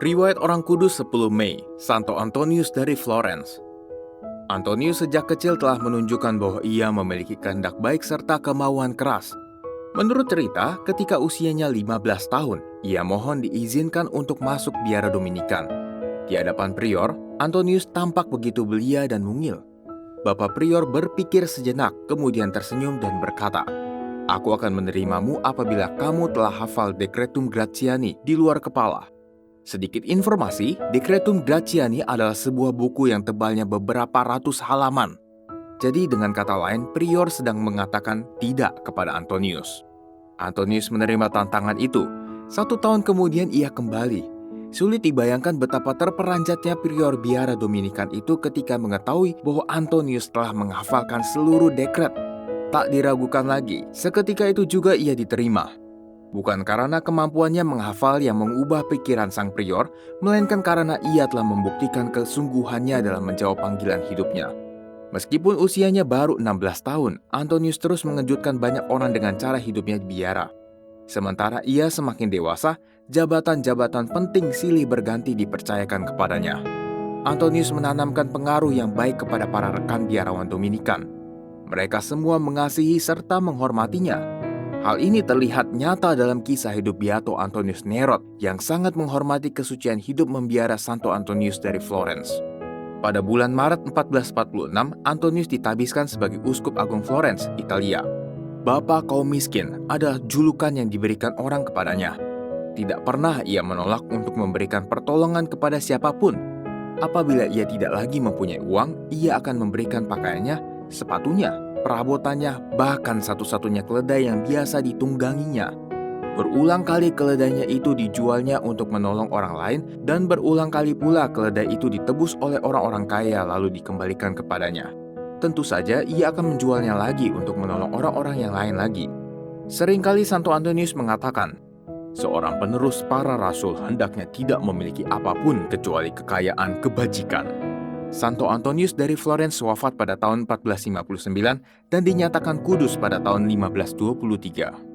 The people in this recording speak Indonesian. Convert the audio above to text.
Riwayat Orang Kudus 10 Mei, Santo Antonius dari Florence. Antonius sejak kecil telah menunjukkan bahwa ia memiliki kehendak baik serta kemauan keras. Menurut cerita, ketika usianya 15 tahun, ia mohon diizinkan untuk masuk biara Dominikan. Di hadapan prior, Antonius tampak begitu belia dan mungil. Bapak prior berpikir sejenak, kemudian tersenyum dan berkata, "Aku akan menerimamu apabila kamu telah hafal Decretum Gratiani di luar kepala." Sedikit informasi, Decretum Gratiani adalah sebuah buku yang tebalnya beberapa ratus halaman. Jadi dengan kata lain, prior sedang mengatakan tidak kepada Antonius. Antonius menerima tantangan itu. 1 tahun kemudian ia kembali. Sulit dibayangkan betapa terperanjatnya prior biara Dominikan itu ketika mengetahui bahwa Antonius telah menghafalkan seluruh dekret. Tak diragukan lagi, seketika itu juga ia diterima. Bukan karena kemampuannya menghafal yang mengubah pikiran sang prior, melainkan karena ia telah membuktikan kesungguhannya dalam menjawab panggilan hidupnya. Meskipun usianya baru 16 tahun, Antonius terus mengejutkan banyak orang dengan cara hidupnya di biara. Sementara ia semakin dewasa, jabatan-jabatan penting silih berganti dipercayakan kepadanya. Antonius menanamkan pengaruh yang baik kepada para rekan biarawan Dominikan. Mereka semua mengasihi serta menghormatinya. Hal ini terlihat nyata dalam kisah hidup Beato Antonius Nerot yang sangat menghormati kesucian hidup membiara Santo Antonius dari Florence. Pada bulan Maret 1446, Antonius ditabiskan sebagai Uskup Agung Florence, Italia. Bapa kaum miskin adalah julukan yang diberikan orang kepadanya. Tidak pernah ia menolak untuk memberikan pertolongan kepada siapapun. Apabila ia tidak lagi mempunyai uang, ia akan memberikan pakaiannya, sepatunya, perabotannya, bahkan satu-satunya keledai yang biasa ditungganginya. Berulang kali keledainya itu dijualnya untuk menolong orang lain, dan berulang kali pula keledai itu ditebus oleh orang-orang kaya lalu dikembalikan kepadanya. Tentu saja ia akan menjualnya lagi untuk menolong orang-orang yang lain lagi. Seringkali Santo Antonius mengatakan, seorang penerus para rasul hendaknya tidak memiliki apapun kecuali kekayaan kebajikan. Santo Antonius dari Florence wafat pada tahun 1459 dan dinyatakan kudus pada tahun 1523.